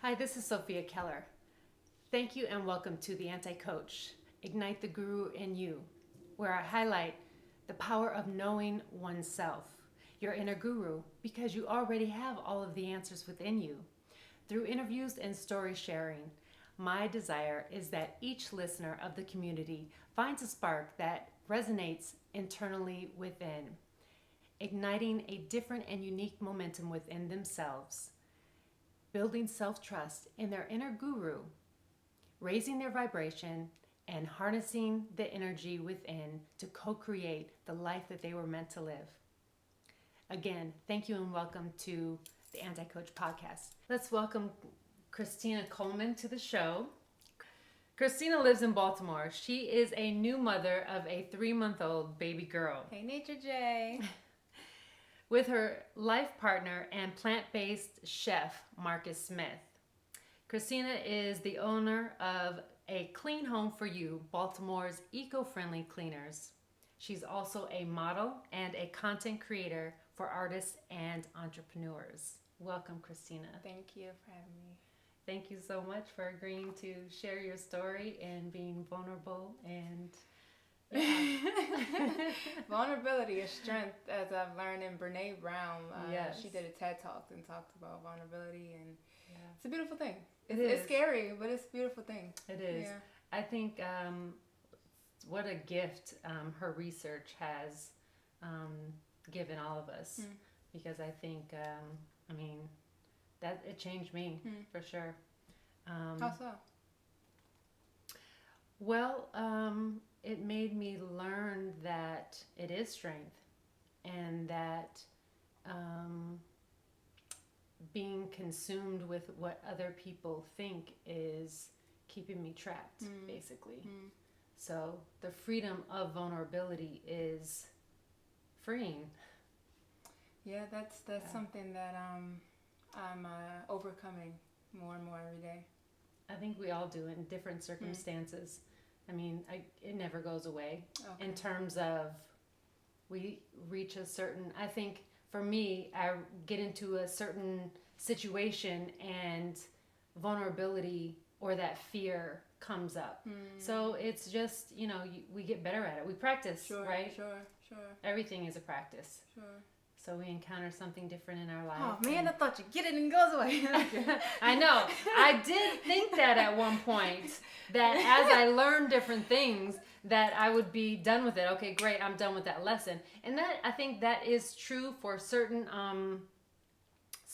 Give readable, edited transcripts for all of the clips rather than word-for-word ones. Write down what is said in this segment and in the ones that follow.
Hi, this is Sophia Keller. Thank you and welcome to The Anti-Coach, Ignite the Guru in You, where I highlight the power of knowing oneself, your inner guru, because you already have all of the answers within you. Through interviews and story sharing, my desire is that each listener of the community finds a spark that resonates internally within, igniting a different and unique momentum within themselves, building self-trust in their inner guru, raising their vibration, and harnessing the energy within to co-create the life that they were meant to live. Again, thank you and welcome to the Anti-Coach podcast. Let's welcome Christina Coleman to the show. Christina lives in Baltimore. She is a new mother of a 3-month-old baby girl. Hey, Nature J. With her life partner and plant-based chef, Marcus Smith. Christina is the owner of A Clean Home for You, Baltimore's eco-friendly cleaners. She's also a model and a content creator for artists and entrepreneurs. Welcome, Christina. Thank you for having me. Thank you so much for agreeing to share your story and being vulnerable and Vulnerability is strength, as I've learned in Brene Brown. Yes. She did a TED Talk and talked about vulnerability, and yeah. it's a beautiful thing. It is. It's scary, but it's a beautiful thing. It is. Yeah. I think what a gift her research has given all of us, because I think, that it changed me for sure. How so? Well, it made me learn that it is strength, and that being consumed with what other people think is keeping me trapped, basically. So the freedom of vulnerability is freeing. Yeah, that's something that I'm overcoming more and more every day. I think we all do in different circumstances. I mean, it never goes away. Okay. In terms of we reach a certain, I think for me, I get into a certain situation and vulnerability or that fear comes up. So it's just, we get better at it. We practice, right? Sure. Everything is a practice. Sure. So we encounter something different in our life. Oh man, I thought you get it and it goes away. I know. I did think that at one point, that as I learned different things, that I would be done with it. Okay, great, I'm done with that lesson. And that, I think that is true for certain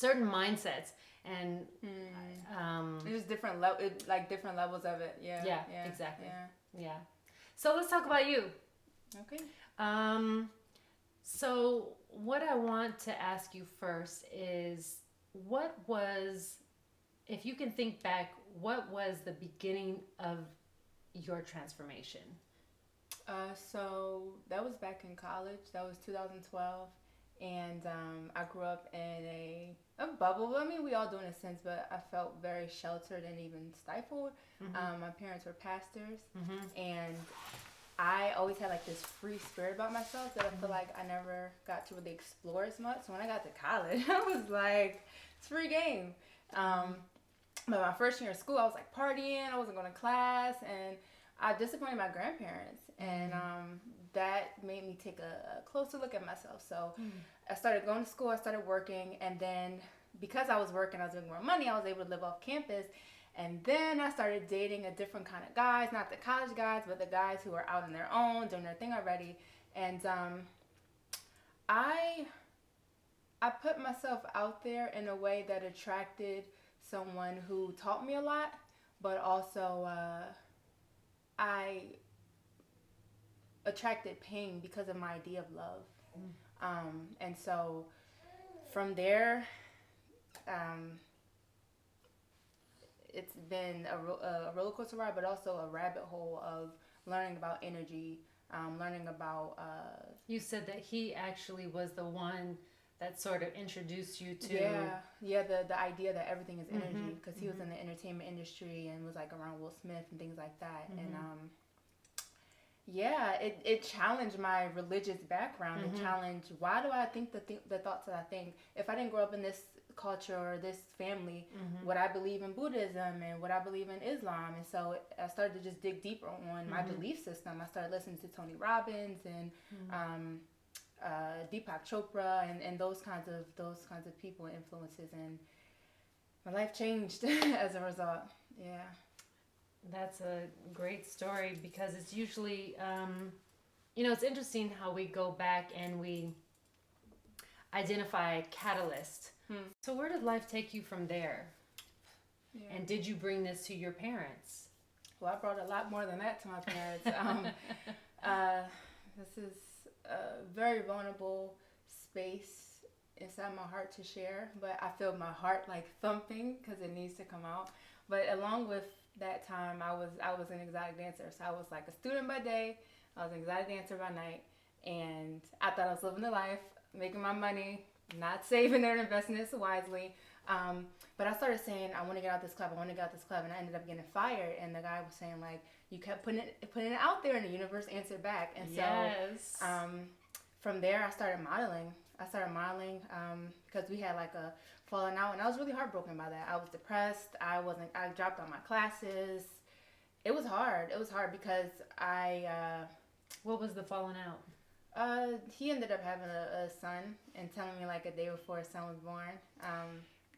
mindsets. And there's different different levels of it. Yeah, exactly. Yeah. So let's talk about you. Okay. So what I want to ask you first is, if you can think back, what was the beginning of your transformation? So that was back in college. That was 2012. And I grew up in a bubble. I mean, we all do in a sense, but I felt very sheltered and even stifled. My parents were pastors, and I always had like this free spirit about myself that I feel like I never got to really explore as much. So when I got to college, I was like, it's free game. But my first year of school, I was like partying. I wasn't going to class, and I disappointed my grandparents, and that made me take a closer look at myself. So I started going to school, I started working, and then because I was working, I was making more money, I was able to live off campus. And then I started dating a different kind of guys, not the college guys, but the guys who are out on their own, doing their thing already. And I put myself out there in a way that attracted someone who taught me a lot, but also I attracted pain because of my idea of love. And so from there, it's been a roller coaster ride, but also a rabbit hole of learning about energy, learning about... You said that he actually was the one that sort of introduced you to... Yeah, the idea that everything is energy, because he was in the entertainment industry and was like around Will Smith and things like that. And it challenged my religious background. It challenged, why do I think the thoughts that I think? If I didn't grow up in this culture or this family, what I believe in Buddhism and what I believe in Islam. And so I started to just dig deeper on my belief system. I started listening to Tony Robbins and Deepak Chopra and those kinds of people and influences, and my life changed as a result. Yeah. That's a great story, because it's usually, it's interesting how we go back and we identify a catalyst. So where did life take you from there? Yeah. And did you bring this to your parents? Well, I brought a lot more than that to my parents. This is a very vulnerable space inside my heart to share, but I feel my heart like thumping because it needs to come out. But along with that time, I was an exotic dancer. So I was like a student by day, I was an exotic dancer by night, and I thought I was living the life, making my money, not saving or investing it wisely. But I started saying, I want to get out this club, and I ended up getting fired. And the guy was saying, like, you kept putting it out there, and the universe answered back. And so from there, I started modeling. Because we had like a falling out, and I was really heartbroken by that. I was depressed. I dropped all my classes. It was hard because what was the falling out? He ended up having a son and telling me like a day before his son was born.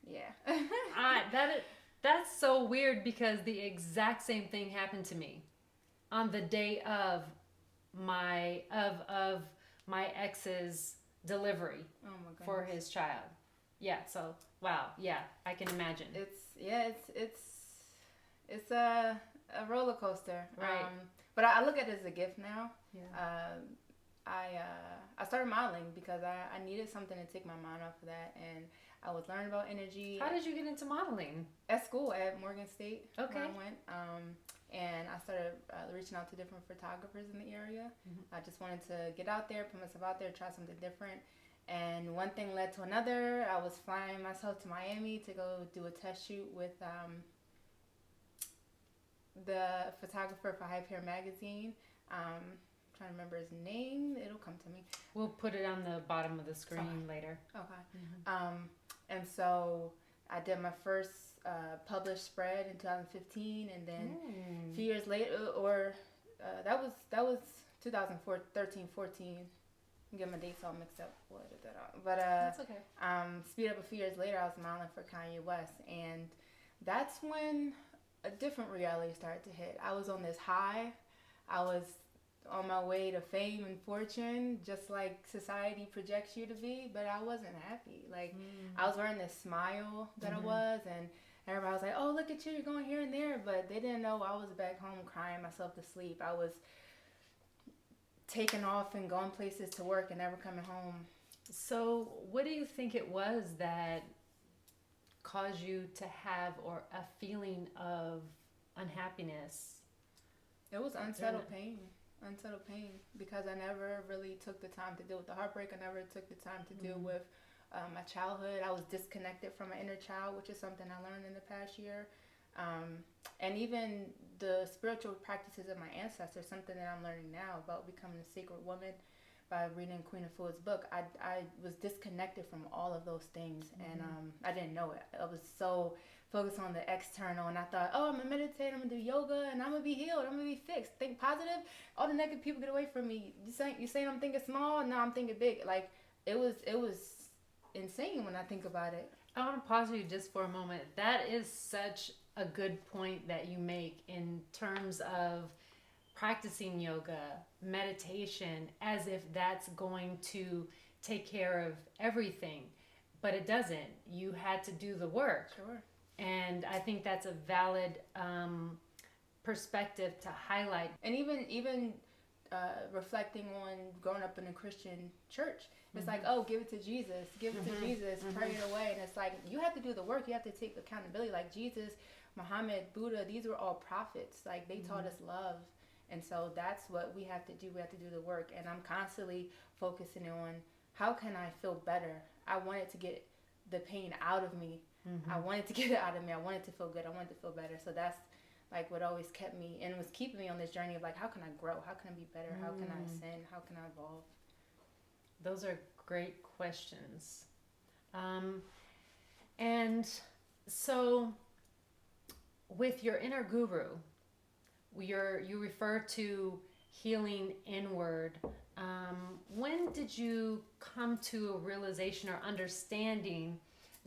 Yeah. That's so weird, because the exact same thing happened to me on the day of my ex's delivery for his child. Yeah. So wow. Yeah, I can imagine. It's a roller coaster. Right. But I look at it as a gift now. Yeah. I started modeling because I needed something to take my mind off of that, and I was learning about energy. How did you get into modeling? At school, at Morgan State. Okay. Where I went. And I started reaching out to different photographers in the area. I just wanted to get out there, put myself out there, try something different. And one thing led to another. I was flying myself to Miami to go do a test shoot with the photographer for Hype Hair magazine. Trying to remember his name. It'll come to me. We'll put it on the bottom of the screen later. Okay. And so I did my first published spread in 2015, and then a few years later, that was 2013, 14. I'm getting my dates all mixed up. But that's okay. Speed up a few years later, I was modeling for Kanye West, and that's when a different reality started to hit. I was on this high. I was on my way to fame and fortune, just like society projects you to be, but I wasn't happy. Like, I was wearing this smile that I was, and everybody was like, oh, look at you, you're going here and there, but they didn't know I was back home crying myself to sleep. I was taking off and going places to work and never coming home. So what do you think it was that caused you to have a feeling of unhappiness? It was unsettled pain, because I never really took the time to deal with the heartbreak. I never took the time to deal with my childhood. I was disconnected from my inner child, which is something I learned in the past year. And even the spiritual practices of my ancestors, something that I'm learning now about becoming a sacred woman by reading Queen Afua's book. I was disconnected from all of those things, and I didn't know it. I was so focused on the external, and I thought, oh, I'm gonna meditate, I'm gonna do yoga, and I'm gonna be healed, I'm gonna be fixed. Think positive. All the negative people get away from me. You saying I'm thinking small, now I'm thinking big. Like, it was insane when I think about it. I want to pause you just for a moment. That is such a good point that you make in terms of practicing yoga, meditation, as if that's going to take care of everything. But it doesn't. You had to do the work. Sure. And I think that's a valid perspective to highlight. And even reflecting on growing up in a Christian church, it's like, oh, give it to Jesus, pray it away. And it's like, you have to do the work. You have to take accountability. Like Jesus, Muhammad, Buddha, these were all prophets. Like, they taught us love. And so that's what we have to do. We have to do the work. And I'm constantly focusing on, how can I feel better? I wanted to get the pain out of me. I wanted to get it out of me. I wanted to feel good. I wanted to feel better. So that's like what always kept me and was keeping me on this journey of like, how can I grow? How can I be better? How can I ascend? How can I evolve? Those are great questions. And so with your inner guru, you refer to healing inward. When did you come to a realization or understanding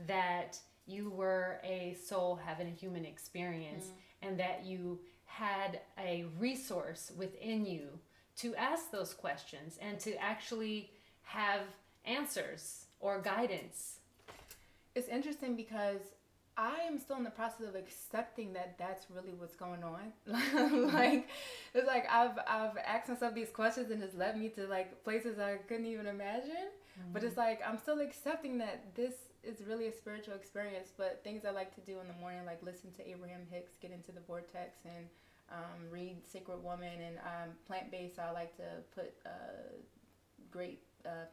that you were a soul having a human experience, and that you had a resource within you to ask those questions and to actually have answers or guidance? It's interesting because I am still in the process of accepting that that's really what's going on. Like, it's like I've asked myself these questions and it's led me to like places I couldn't even imagine. But it's like I'm still accepting that this is really a spiritual experience. But things I like to do in the morning, like listen to Abraham Hicks, get into the vortex, and read Sacred Woman, and plant-based. I like to put great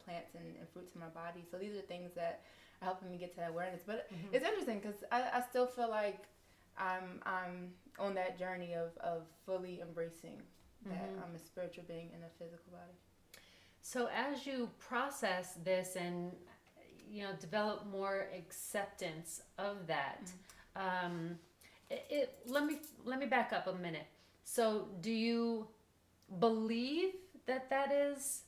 plants and fruits in my body. So these are things that are helping me get to that awareness. But it's interesting because I still feel like I'm on that journey of fully embracing that I'm a spiritual being in a physical body. So as you process this and develop more acceptance of that, let me back up a minute. So do you believe that is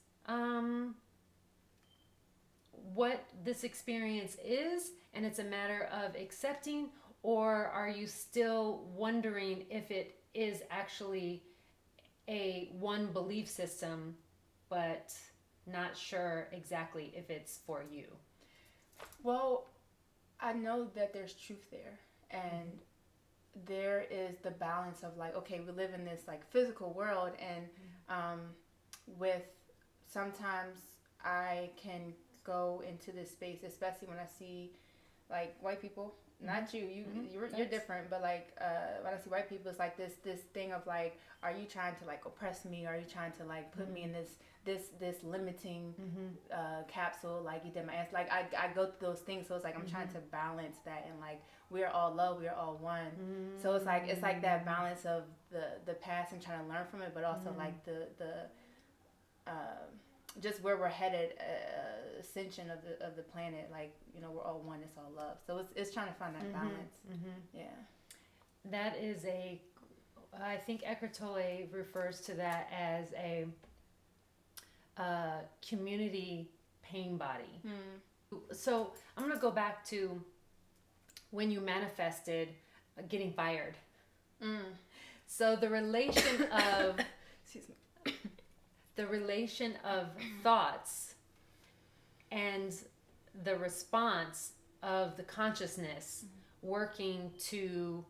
what this experience is, and it's a matter of accepting, or are you still wondering if it is actually a one belief system, but not sure exactly if it's for you? Well, I know that there's truth there, and there is the balance of like, okay, we live in this like physical world, and with sometimes I can go into this space, especially when I see like white people, not you're different, but like when I see white people, it's like this thing of like, are you trying to like oppress me? Are you trying to like put me in this limiting capsule? Like you did my ass. Like I go through those things, so it's like I'm trying to balance that, and like we are all love, we are all one. So it's like that balance of the past and trying to learn from it, but also like the just where we're headed, ascension of the planet. Like we're all one. It's all love. So it's trying to find that balance. Yeah. That is I think Eckhart Tolle refers to that as a community pain body. So I'm going to go back to when you manifested getting fired. So the relation of excuse me. The relation of thoughts and the response of the consciousness working to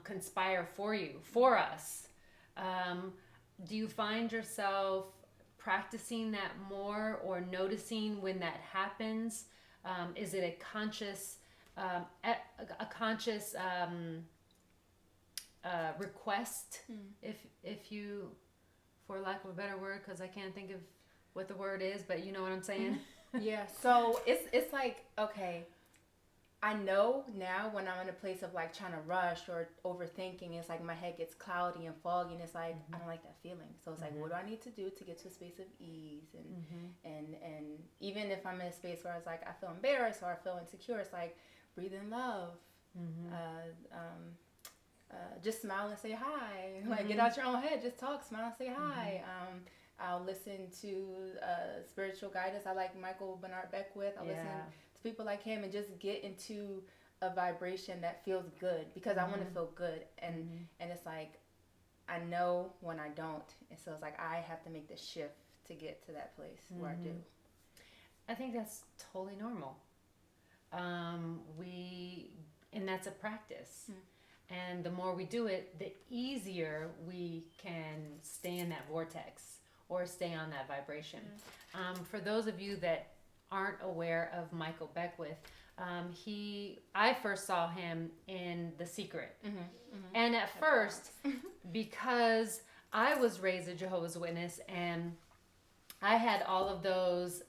conspire for us. Do you find yourself practicing that more or noticing when that happens? Is it a conscious request, if you, for lack of a better word, because I can't think of what the word is, but you know what I'm saying? Yeah. So it's like, okay, I know now when I'm in a place of like trying to rush or overthinking, it's like my head gets cloudy and foggy, and it's like I don't like that feeling. So it's like, what do I need to do to get to a space of ease? And even if I'm in a space where it's like I feel embarrassed or I feel insecure, it's like breathe in love. Just smile and say hi. Like get out your own head, just talk, smile and say hi. I'll listen to spiritual guidance. I like Michael Bernard Beckwith. I listen to people like him and just get into a vibration that feels good, because I want to feel good, and it's like I know when I don't, and so it's like I have to make the shift to get to that place where I do. I think that's totally normal. And that's a practice. And the more we do it, the easier we can stay in that vortex or stay on that vibration. For those of you that aren't aware of Michael Beckwith, I first saw him in The Secret. And at first, because I was raised a Jehovah's Witness and I had all of those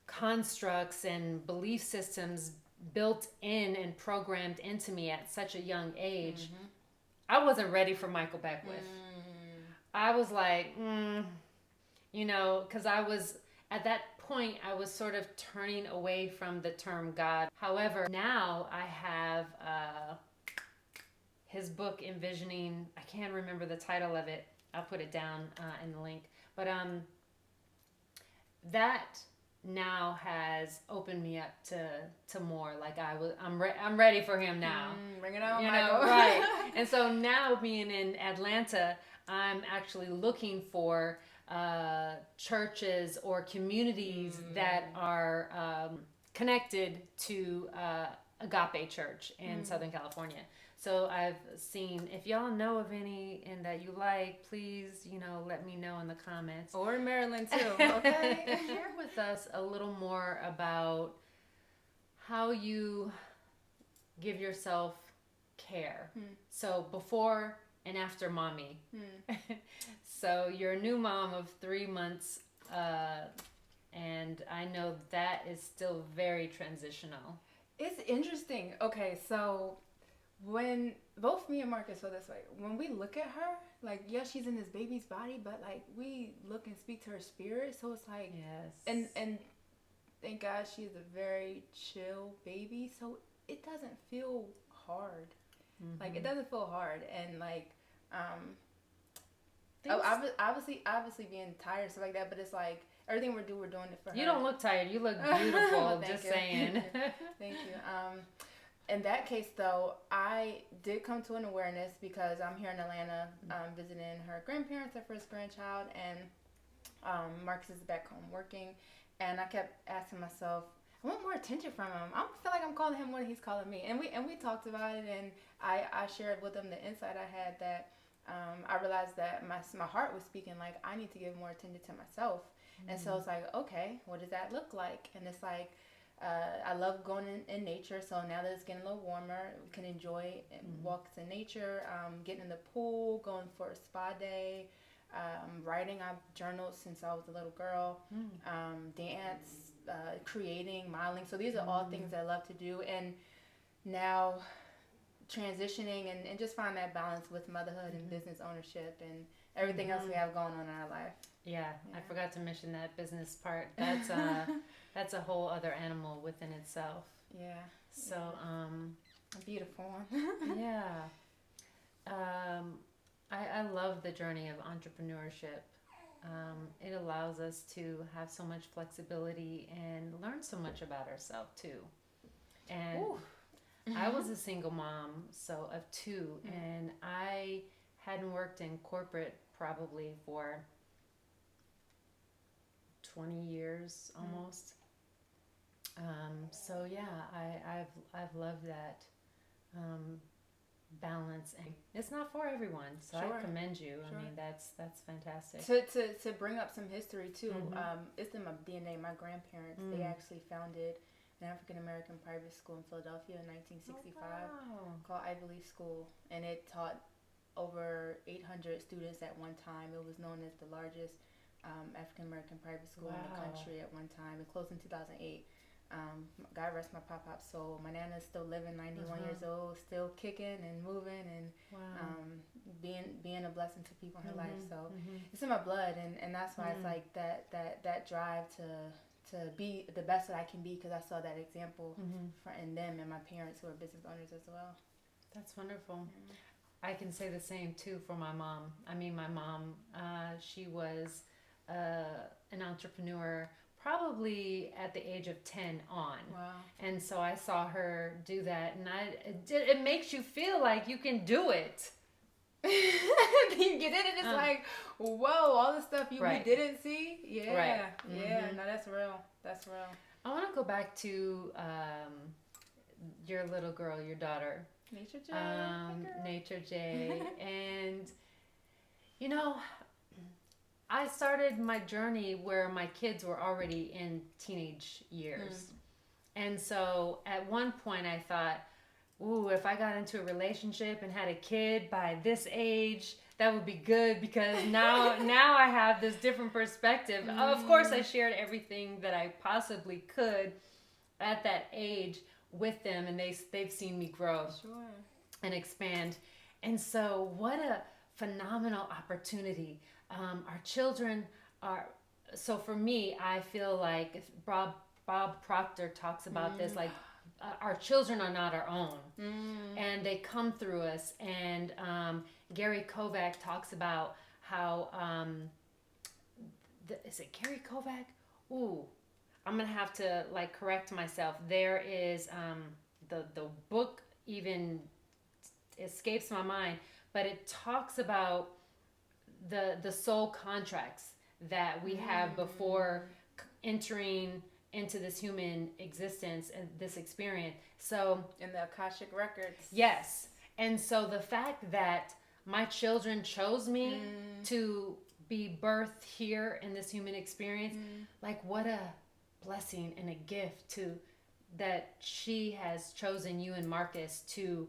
constructs and belief systems built in and programmed into me at such a young age, I wasn't ready for Michael Beckwith. I was like, because I was at that point, I was sort of turning away from the term God. However, now I have his book, Envisioning. I can't remember the title of it. I'll put it down in the link. But that now has opened me up to more. Like I'm ready for him now. Bring it on, you Michael. know, right? And so now, being in Atlanta, I'm actually looking for churches or communities that are connected to Agape Church in Southern California. So I've seen, if y'all know of any and that you like, please, let me know in the comments. Or in Maryland too, okay? Share with us a little more about how you give yourself care. So before and after mommy. So you're a new mom of 3 months, and I know that is still very transitional. It's interesting. Okay, so when both me and Marcus feel this way, when we look at her, like, yes, she's in this baby's body, but like we look and speak to her spirit, so it's like, yes, and thank God she's a very chill baby, so it doesn't feel hard. Like, it doesn't feel hard, and like obviously being tired, stuff like that, but it's like everything we're doing it for her. You don't look tired. You look beautiful. Just you. saying. Thank you. In that case, though, I did come to an awareness because I'm here in Atlanta visiting her grandparents, her first grandchild, and Marcus is back home working. And I kept asking myself, I want more attention from him. I feel like I'm calling him more than he's calling me. And we talked about it, and I shared with him the insight I had that I realized that my heart was speaking like, I need to give more attention to myself. And so it's like, okay, what does that look like? And it's like, I love going in nature, so now that it's getting a little warmer, we can enjoy walks in nature, getting in the pool, going for a spa day, writing. I've journaled since I was a little girl, dance, creating, modeling. So these are all things I love to do, and now transitioning and just find that balance with motherhood and business ownership and everything else we have going on in our life. Yeah, I forgot to mention that business part. That's a whole other animal within itself. Yeah. So, a beautiful one. yeah. I love the journey of entrepreneurship. It allows us to have so much flexibility and learn so much about ourselves too. And I was a single mom, so of 2, and I hadn't worked in corporate probably for 20 years almost. So yeah, I've loved that balance, and it's not for everyone. So I commend you. I mean, that's fantastic. To bring up some history too. It's in my DNA. My grandparents they actually founded an African American private school in Philadelphia in 1965 called I Believe School, and it taught over 800 students at one time. It was known as the largest African American private school in the country at one time. It closed in 2008. God rest my pop soul. My nana's still living, 91 years old, still kicking and moving and being a blessing to people in her life. So it's in my blood, and that's why it's like that drive to be the best that I can be, because I saw that example in them and my parents who are business owners as well. That's wonderful. I can say the same too for my mom. I mean, my mom, she was an entrepreneur probably at the age of 10 on. Wow. And so I saw her do that, and it makes you feel like you can do it. You get in and it's like, whoa, all the stuff we didn't see. Yeah. Right. Yeah. No, that's real. That's real. I want to go back to your little girl, your daughter. Nature J. Nature J. And, I started my journey where my kids were already in teenage years. And so at one point I thought, ooh, if I got into a relationship and had a kid by this age, that would be good, because now I have this different perspective. Of course, I shared everything that I possibly could at that age with them, and they've seen me grow and expand. And so what a phenomenal opportunity. Our children so for me, I feel like Bob Proctor talks about this, like our children are not our own, and they come through us. And Gary Kovac talks about how is it Gary Kovac? Ooh, I'm gonna have to like correct myself. There is the book even escapes my mind, but it talks about the soul contracts that we have before entering into this human existence and this experience. So In the Akashic records. yes, and so the fact that my children chose me to be birthed here in this human experience, like what a blessing and a gift to that she has chosen you and Marcus to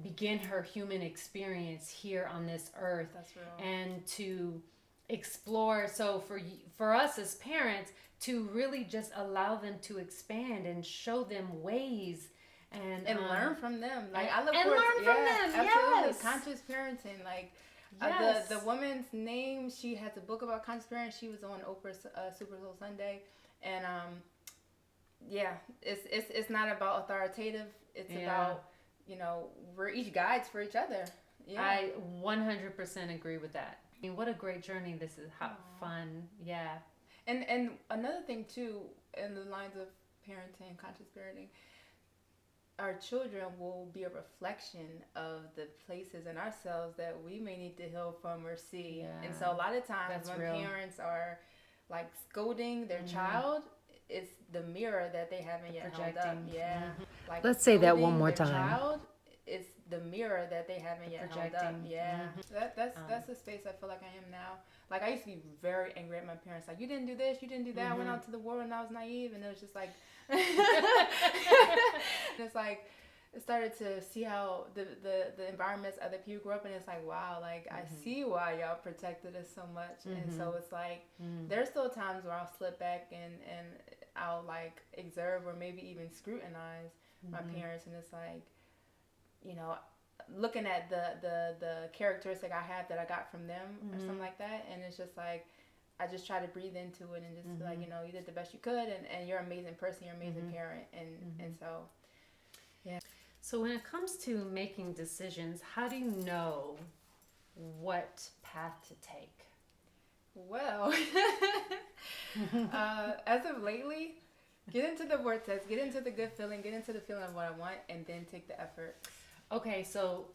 begin her human experience here on this earth. That's real. And to explore. So for us as parents, to really just allow them to expand and show them ways and learn from them. Like I look and forward learn to, from them. absolutely. Yes, Conscious parenting. Like yes. the woman's name, she has a book about conscious parenting. She was on Oprah's Super Bowl Sunday, and it's not about authoritative. It's about we're each guides for each other. Yeah. I 100% agree with that. I mean, what a great journey this is. How fun. Yeah. And another thing too, in the lines of parenting, conscious parenting, our children will be a reflection of the places in ourselves that we may need to heal from or see. Yeah. And so a lot of times That's when real. parents are like scolding their child, it's the mirror that they haven't yet held up. Projecting. Yeah. Like Let's say that one scolding more their time. Child, it's the mirror that they haven't yet held up. Projecting. Yeah. That's the space I feel like I am now. Like I used to be very angry at my parents. Like, you didn't do this, you didn't do that. I went out to the world when I was naive, and it was just like it's like I started to see how the environments other people grew up in. It's like, wow, like I see why y'all protected us so much. And so it's like there's still times where I'll slip back and I'll like observe or maybe even scrutinize my parents, and it's like, looking at the characteristic I have that I got from them or something like that, and it's just like I just try to breathe into it and just be like, you did the best you could, and you're an amazing person, you're an amazing parent, and so yeah. So when it comes to making decisions, how do you know what path to take? Well, as of lately, get into the vortex, get into the good feeling, get into the feeling of what I want, and then take the effort. Okay, so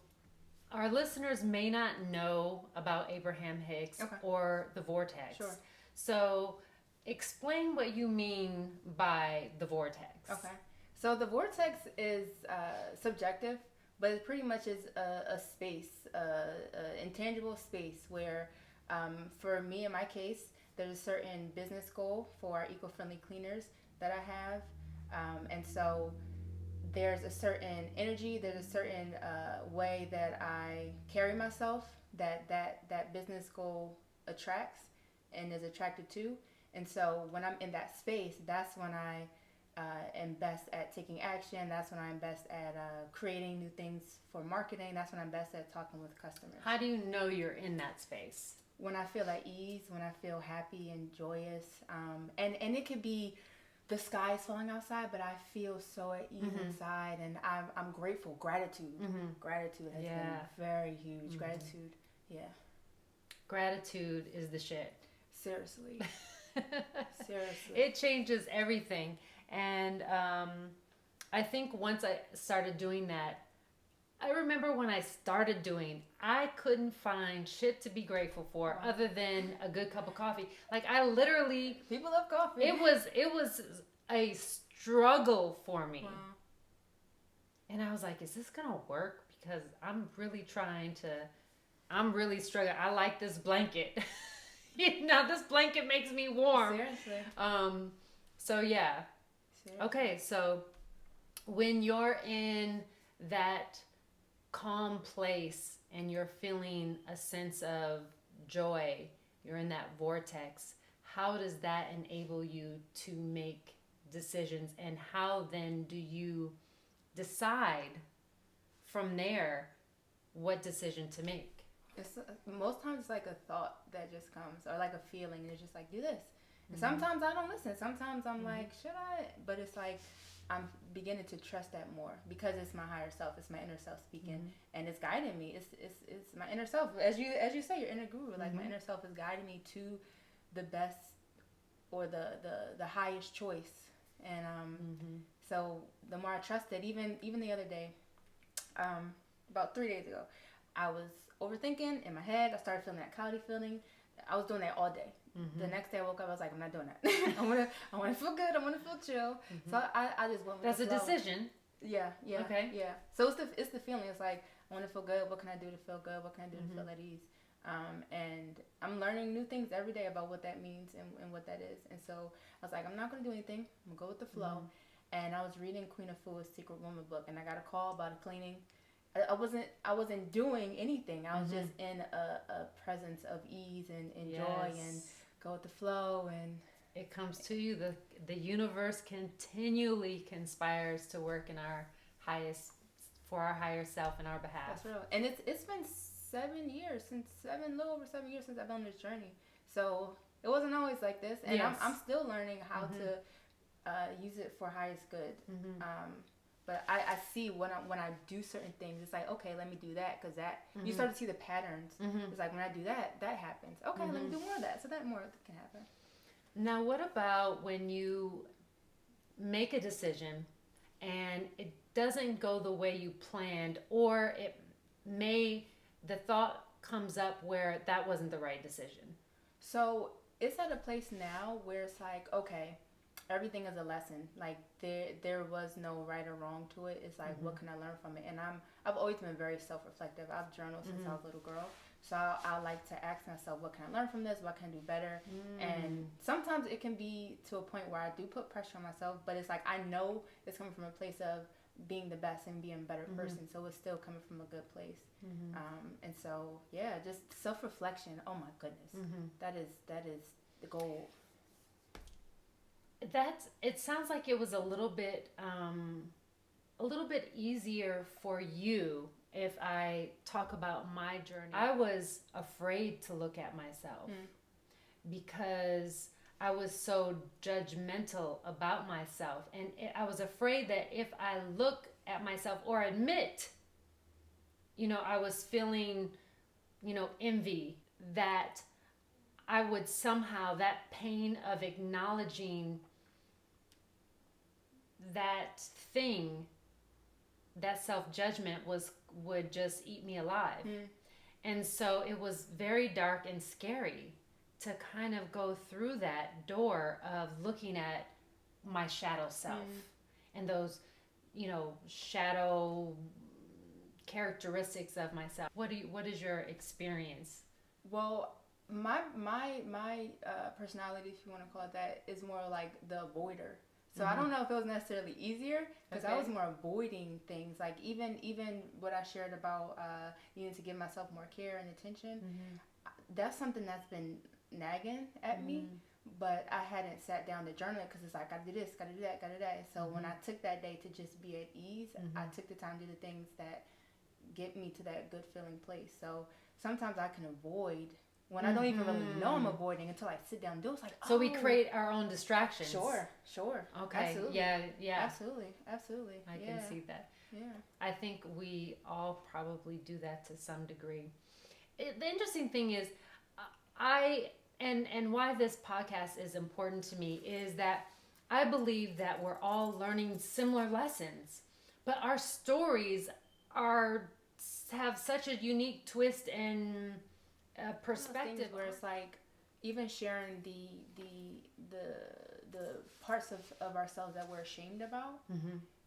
our listeners may not know about Abraham Hicks or the vortex. Sure. So explain what you mean by the vortex. Okay. So the vortex is subjective, but it pretty much is a space, intangible space where, for me in my case, there's a certain business goal for our eco-friendly cleaners that I have, and so there's a certain energy, there's a certain way that I carry myself that business goal attracts and is attracted to. And so when I'm in that space, that's when I am best at taking action. That's when I'm best at creating new things for marketing. That's when I'm best at talking with customers. How do you know you're in that space? When I feel at ease, when I feel happy and joyous, and it could be the sky is falling outside, but I feel so at ease inside, and I'm grateful. Gratitude has been very huge. Gratitude, Gratitude is the shit. Seriously. Seriously. It changes everything. And I think once I started doing that, I remember when I started doing, I couldn't find shit to be grateful for other than a good cup of coffee. Like I literally, people love coffee. It was a struggle for me. Wow. And I was like, is this gonna work? Because I'm really struggling. I like this blanket. This blanket makes me warm. Seriously. So yeah. Seriously. Okay, so when you're in that calm place and you're feeling a sense of joy, you're in that vortex, how does that enable you to make decisions, and how then do you decide from there what decision to make? It's most times it's like a thought that just comes, or like a feeling, and it's just like, do this, Sometimes I don't listen. Sometimes I'm like, should I? But it's like I'm beginning to trust that more because it's my higher self. It's my inner self speaking, and it's guiding me. It's my inner self. As you say, your inner guru. Like my inner self is guiding me to the best or the highest choice. And so the more I trust it, even the other day, about 3 days ago, I was overthinking in my head. I started feeling that cloudy feeling. I was doing that all day. The next day I woke up, I was like, I'm not doing that. I want to feel good. I want to feel chill. So I just went with That's the a flow. decision. Yeah. Okay. Yeah. So it's the feeling. It's like, I want to feel good. What can I do to feel good? What can I do to feel at ease? And I'm learning new things every day about what that means and what that is. And so I was like, I'm not going to do anything. I'm going to go with the flow. And I was reading Queen of Fool's Secret Woman book, and I got a call about a cleaning. I wasn't doing anything. I was just in a presence of ease and joy and go with the flow, and it comes to you. The universe continually conspires to work in our higher self in our behalf. That's real. And it's been 7 years a little over 7 years since I've been on this journey. So it wasn't always like this, and I'm still learning how to use it for highest good. But I see when I do certain things, it's like, okay, let me do that, because that you start to see the patterns. It's like, when I do that happens. Okay, let me do more of that, so that more can happen. Now, what about when you make a decision and it doesn't go the way you planned, or the thought comes up where that wasn't the right decision? So it's at a place now where it's like, okay, everything is a lesson. Like there was no right or wrong to it. It's like, what can I learn from it? And I've always been very self-reflective. I've journaled since I was a little girl. So I like to ask myself, what can I learn from this? What can I do better? And sometimes it can be to a point where I do put pressure on myself, but it's like, I know it's coming from a place of being the best and being a better person. So it's still coming from a good place. And so, yeah, just self-reflection. Oh my goodness. That is the goal. It sounds like it was a little bit easier for you. If I talk about my journey, I was afraid to look at myself because I was so judgmental about myself. And I was afraid that if I look at myself or admit, I was feeling, envy, that I would somehow, that pain of acknowledging that thing, that self-judgment would just eat me alive. And so it was very dark and scary to kind of go through that door of looking at my shadow self and those, shadow characteristics of myself. What is your experience? Well, my personality, if you want to call it that, is more like the avoider. So I don't know if it was necessarily easier, because I was more avoiding things. Like even what I shared about needing to give myself more care and attention, that's something that's been nagging at me. But I hadn't sat down to journal it, because it's like, gotta do this, gotta do that, gotta do that. So when I took that day to just be at ease, I took the time to do the things that get me to that good feeling place. So sometimes I can avoid when I don't even really know I'm avoiding until I sit down and do it. It's like, so we create our own distractions. Sure. Okay. Absolutely. Yeah. Absolutely. I can see that. Yeah. I think we all probably do that to some degree. The interesting thing is, and why this podcast is important to me is that I believe that we're all learning similar lessons, but our stories have such a unique twist and perspective, where it's like, even sharing the parts of ourselves that we're ashamed about,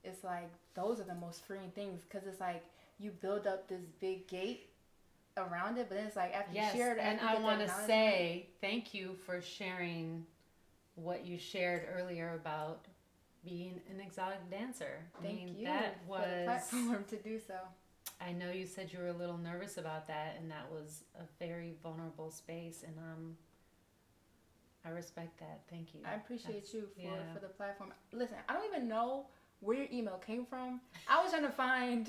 it's like, those are the most freeing things, because it's like, you build up this big gate around it, but then it's like, after you share it, and I want to say thank you for sharing what you shared earlier about being an exotic dancer. Thank you that was for the platform to do so. I know you said you were a little nervous about that, and that was a very vulnerable space, and I respect that. Thank you. I appreciate you for the platform. Listen, I don't even know where your email came from. I was trying to find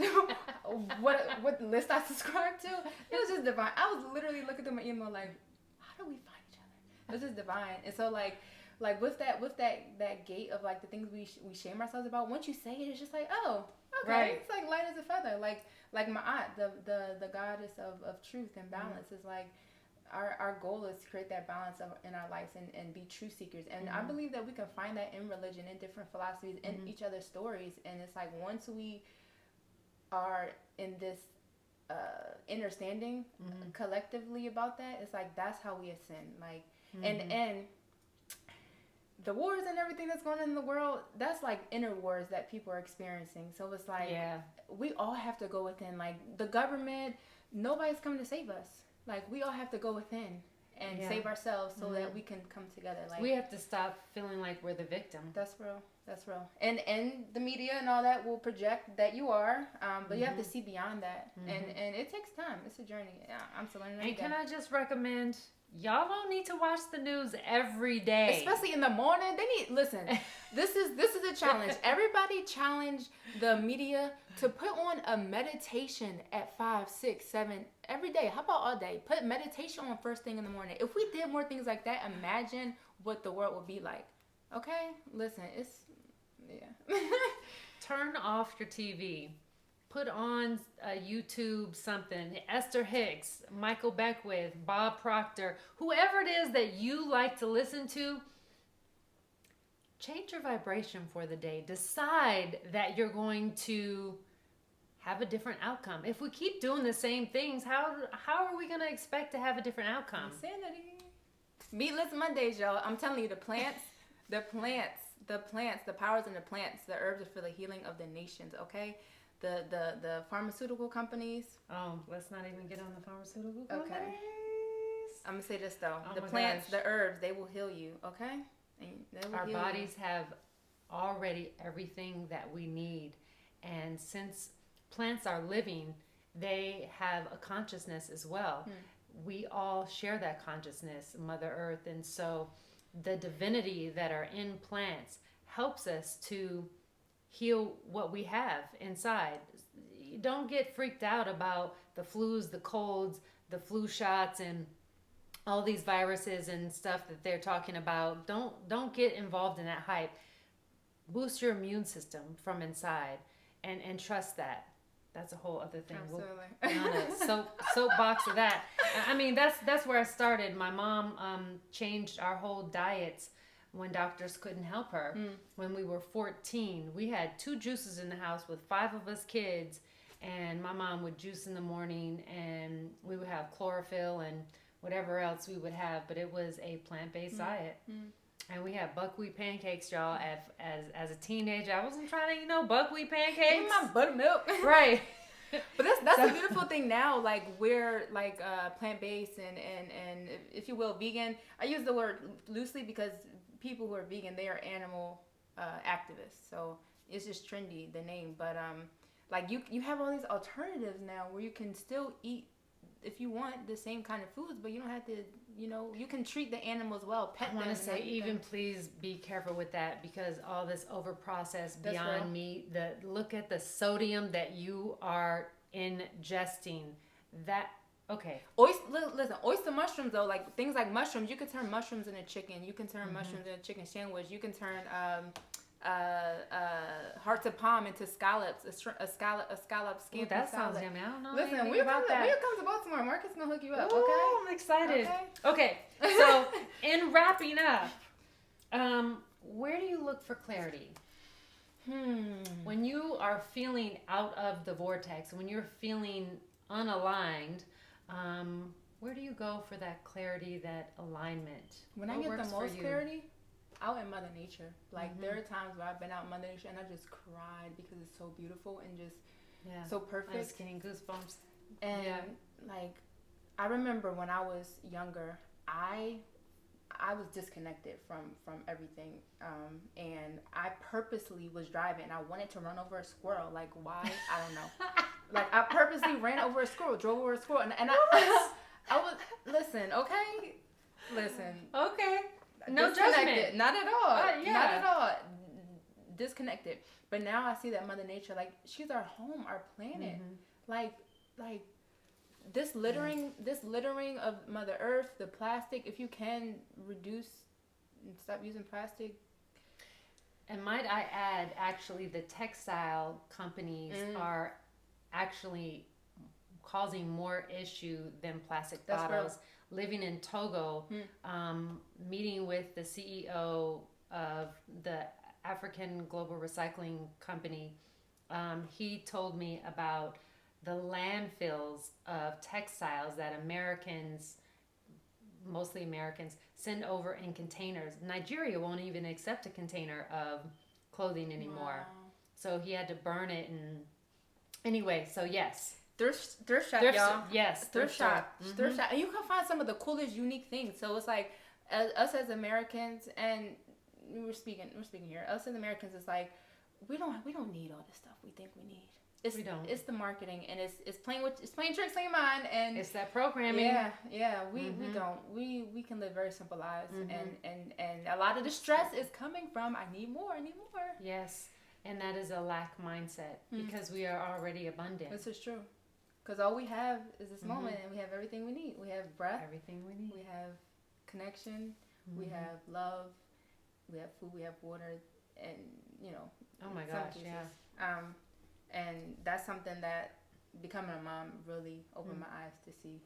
what list I subscribed to. It was just divine. I was literally looking through my email like, how do we find each other? It was just divine. And so, like, Like with that gate of like the things we shame ourselves about. Once you say it, it's just like, oh, okay, Right. it's like light as a feather. Like my aunt, the goddess of truth and balance, is like, our goal is to create that balance in our lives and be truth seekers. And I believe that we can find that in religion, in different philosophies, in each other's stories. And it's like, once we are in this understanding collectively about that, it's like, that's how we ascend. Like, and the wars and everything that's going on in the world, that's like inner wars that people are experiencing. So it's like, we all have to go within. Like, the government, nobody's coming to save us. Like, we all have to go within and save ourselves so that we can come together. Like, we have to stop feeling like we're the victim. That's real. That's real. And the media and all that will project that you are, but you have to see beyond that. And it takes time. It's a journey. I'm still learning. And can I just recommend, y'all don't need to watch the news every day, especially in the morning. They need, listen. This is a challenge. Everybody challenge the media to put on a meditation at 5, 6, 7 every day. How about all day? Put meditation on first thing in the morning. If we did more things like that, imagine what the world would be like. Okay, listen, Turn off your TV. Put on YouTube something. Esther Hicks, Michael Beckwith, Bob Proctor, whoever it is that you like to listen to. Change your vibration for the day. Decide that you're going to have a different outcome. If we keep doing the same things, how are we going to expect to have a different outcome? Insanity. Meatless Mondays, y'all. I'm telling you, the powers in the plants, the herbs are for the healing of the nations, okay? The pharmaceutical companies. Oh, let's not even get on the pharmaceutical companies. Okay. I'm going to say this, though. Oh the plants, the herbs, they will heal you, okay? Our bodies have already everything that we need. And since plants are living, they have a consciousness as well. We all share that consciousness, Mother Earth. And so the divinity that are in plants helps us to heal what we have inside. Don't get freaked out about the flus, the colds, the flu shots, and all these viruses and stuff that they're talking about. Don't get involved in that hype. Boost your immune system from inside and trust that. That's a whole other thing. Absolutely. We'll on a soapbox of that. I mean, that's where I started. My mom changed our whole diets when doctors couldn't help her. When we were 14, we had 2 juices in the house with 5 of us kids, and my mom would juice in the morning, and we would have chlorophyll and whatever else we would have, but it was a plant-based diet. And we had buckwheat pancakes, y'all. As a teenager, I wasn't trying to, buckwheat pancakes. Give me my buttermilk. Right. But that's the beautiful thing now. Like, we're like plant-based and if you will, vegan. I use the word loosely because people who are vegan, they are animal activists. So it's just trendy, the name. But like you have all these alternatives now where you can still eat, if you want, the same kind of foods, but you don't have to, you can treat the animals well, pet them. I want to say, even please be careful with that, because all this over-processed Beyond Meat, look at the sodium that you are ingesting. Okay. Listen, oyster mushrooms, though, like things like mushrooms, you can turn mushrooms into chicken. You can turn mushrooms into chicken sandwich. You can turn hearts of palm into scallops, a scallop skin. Ooh, that sounds yummy. I don't know. Listen, when you come to Baltimore, Marcus is gonna hook you up. Ooh, okay, I'm excited. Okay, so in wrapping up, where do you look for clarity? When you are feeling out of the vortex, when you're feeling unaligned, where do you go for that clarity, that alignment? When I get the most clarity, out in Mother Nature. Like, there are times where I've been out in Mother Nature and I just cried because it's so beautiful and just so perfect. I was getting goosebumps. And like, I remember when I was younger, I was disconnected from everything, and I purposely was driving and I wanted to run over a squirrel. Like, why? I don't know. Like, I purposely ran over a squirrel, drove over a squirrel, and I was listen, okay. No judgment. Not at all. Not at all. Disconnected. But now I see that Mother Nature, like, she's our home, our planet. Like this littering of Mother Earth, the plastic, if you can reduce and stop using plastic. And might I add, actually, the textile companies are actually causing more issue than plastic That's bottles. Living in Togo, meeting with the CEO of the African Global Recycling Company, he told me about the landfills of textiles that Americans, mostly Americans, send over in containers. Nigeria won't even accept a container of clothing anymore. Wow. So he had to burn it. And anyway, so yes. Thrift shop, y'all. Yes, thrift shop. Thrift shop. And you can find some of the coolest, unique things. So it's like, us as Americans, and we're speaking here, us as Americans, it's like, we don't need all the stuff we think we need. We don't. It's the marketing, and it's playing tricks on your mind, and it's that programming. Yeah. We don't. We can live very simple lives, and a lot of the stress is coming from I need more. Yes, and that is a lack mindset because we are already abundant. This is true, because all we have is this moment, and we have everything we need. We have breath. Everything we need. We have connection. We have love. We have food. We have water, and Oh my gosh, yeah. And that's something that becoming a mom really opened my eyes to see.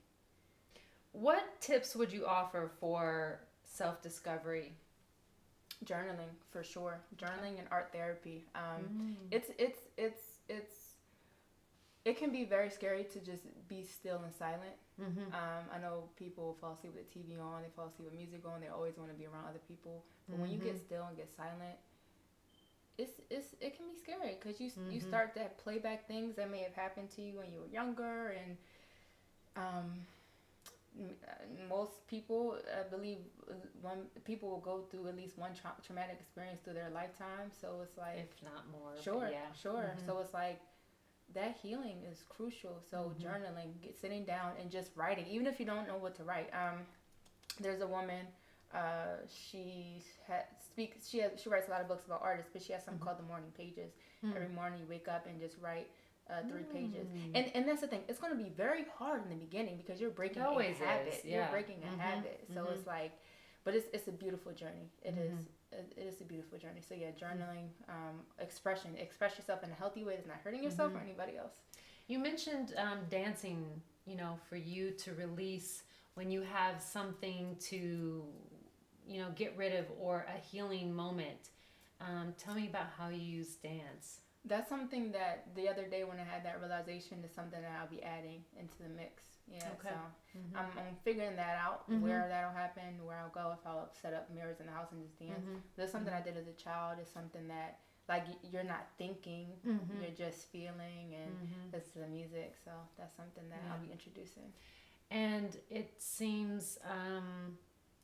What tips would you offer for self-discovery? Journaling, for sure. Journaling and art therapy. It can be very scary to just be still and silent. I know people fall asleep with the TV on, they fall asleep with music on, they always want to be around other people. But when you get still and get silent, it can be scary because you start to play back things that may have happened to you when you were younger, and most people believe people will go through at least one traumatic experience through their lifetime. So it's like, if not more, sure. So it's like that healing is crucial. So journaling, sitting down and just writing, even if you don't know what to write. There's a woman. She writes a lot of books about artists, but she has something called the morning pages. Every morning you wake up and just write 3 pages, and that's the thing. It's going to be very hard in the beginning because you're breaking a habit. Yeah. You're breaking a habit, so it's like, but it's a beautiful journey. It is a beautiful journey. So yeah, journaling, express yourself in a healthy way that's not hurting yourself or anybody else. You mentioned dancing. For you to release when you have something to get rid of or a healing moment. Tell me about how you use dance. That's something that the other day when I had that realization is something that I'll be adding into the mix. Yeah, okay. So I'm figuring that out, where that'll happen, where I'll go, if I'll set up mirrors in the house and just dance. That's something I did as a child. It's something that, like, you're not thinking, you're just feeling, and this is the music. So that's something that I'll be introducing. And it seems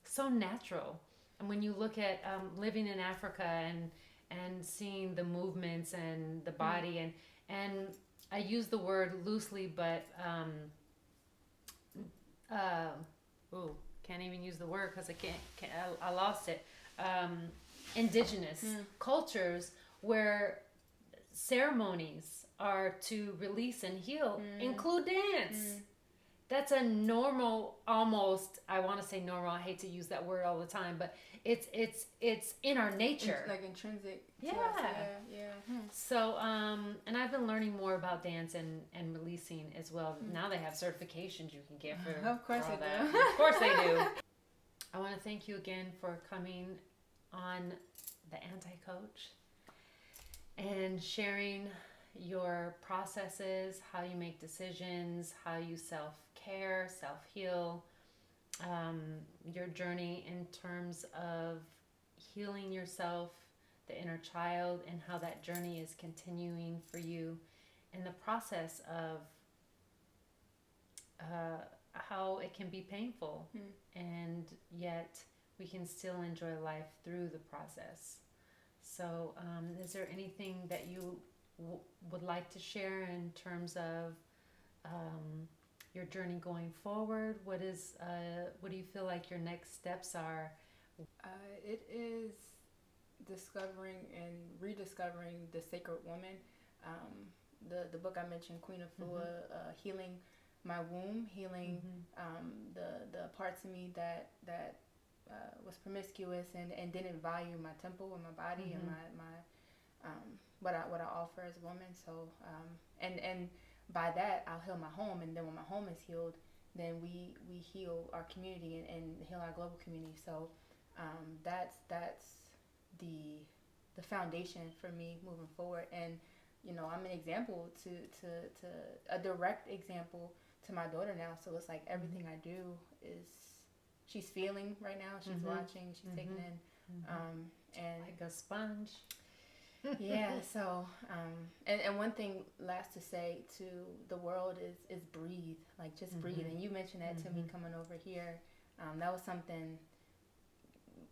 so natural. And when you look at living in Africa and seeing the movements and the body, and I use the word loosely, but can't even use the word because I lost it. Indigenous cultures where ceremonies are to release and heal include dance. That's a normal, almost, I want to say normal, I hate to use that word all the time, but it's in our nature. It's like intrinsic. Yeah. Yeah. So, and I've been learning more about dance and releasing as well. Now they have certifications you can get for Of course all they that. do. Of course they do. I want to thank you again for coming on the Anti-Coach and sharing your processes, how you make decisions, how you self-care, self-heal, your journey in terms of healing yourself, the inner child, and how that journey is continuing for you, and the process of how it can be painful, and yet we can still enjoy life through the process. So is there anything that you would like to share in terms of your journey going forward? What do you feel like your next steps are? It is discovering and rediscovering the sacred woman. The book I mentioned, Queen of Fua, healing my womb, healing the parts of me that was promiscuous and didn't value my temple and my body and my what I offer as a woman. So and by that I'll heal my home, and then when my home is healed, then we heal our community and heal our global community. So that's the foundation for me moving forward. And I'm an example to a direct example to my daughter now. So it's like everything I do is she's feeling right now. She's watching. She's taking in, and like a sponge. yeah. So and one thing last to say to the world is breathe. Like just breathe. And you mentioned that to me coming over here. That was something.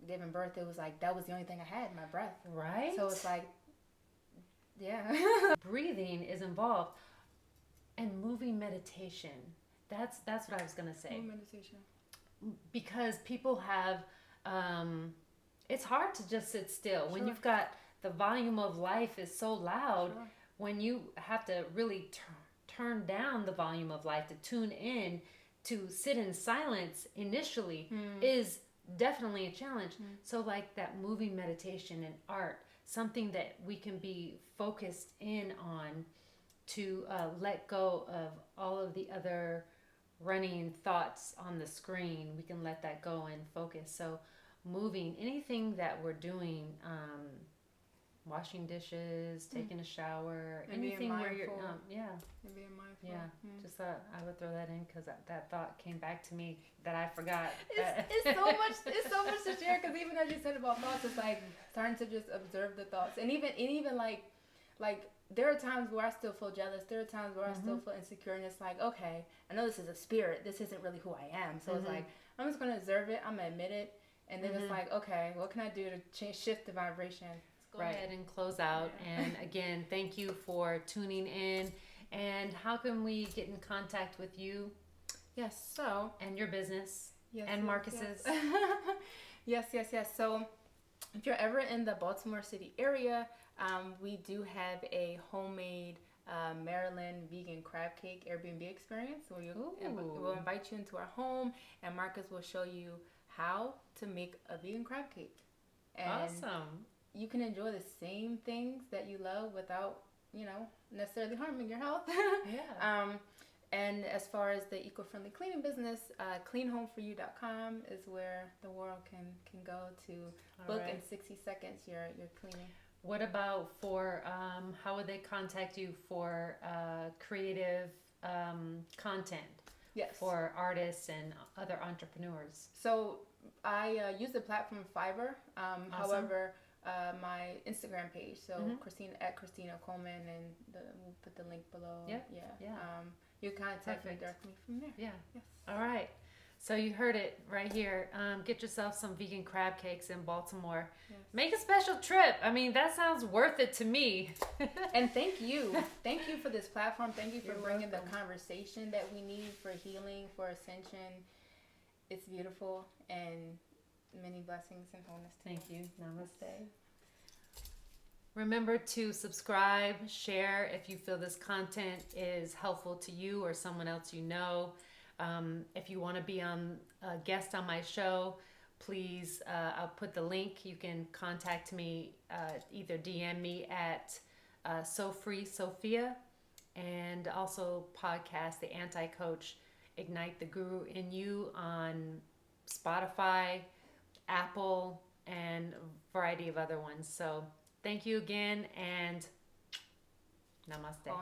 Giving birth, it was like that was the only thing I had, my breath. Right. So it's like, yeah. Breathing is involved, and moving meditation. That's what I was gonna say. Meditation. Because people have, it's hard to just sit still when you've got the volume of life is so loud. When you have to really turn down the volume of life to tune in, to sit in silence initially is definitely a challenge. So like that moving meditation and art, something that we can be focused in on to let go of all of the other running thoughts on the screen. We can let that go and focus. So moving, anything that we're doing, washing dishes, taking a shower, and anything where you're and being mindful. Just thought I would throw that in because that thought came back to me that I forgot. It's so much to share, because even as you said about thoughts, it's like starting to just observe the thoughts. And even like there are times where I still feel jealous. There are times where I still feel insecure, and it's like, okay, I know this is a spirit. This isn't really who I am. So it's like, I'm just going to observe it. I'm going to admit it. And then it's like, okay, what can I do to shift the vibration? Go ahead and close out. And again, thank you for tuning in. And how can we get in contact with you? Yes, so. And your business. Yes, and Marcus's. Yes. So if you're ever in the Baltimore City area, we do have a homemade Maryland vegan crab cake Airbnb experience. So we'll invite you into our home, and Marcus will show you how to make a vegan crab cake. And awesome. You can enjoy the same things that you love without, necessarily harming your health. And as far as the eco-friendly cleaning business, cleanhomeforyou.com is where the world can go to book in 60 seconds your cleaning. What about for, how would they contact you for creative content? Yes. For artists and other entrepreneurs? So I use the platform Fiverr. Awesome. However, my Instagram page, so Christina Coleman, and we'll put the link below. You contact me directly from there. Yes. All right. So you heard it right here. Get yourself some vegan crab cakes in Baltimore. Yes. Make a special trip. I mean, that sounds worth it to me. And thank you for this platform. Thank you for bringing the conversation that we need for healing, for ascension. It's beautiful, and many blessings and wholeness. Thank you. Namaste. Remember to subscribe, share if you feel this content is helpful to you or someone else you know. If you want to be a guest on my show, please, I'll put the link. You can contact me, either DM me at Sophia, and also podcast The Anti-Coach, Ignite the Guru in You on Spotify, Apple, and a variety of other ones. So thank you again, and namaste.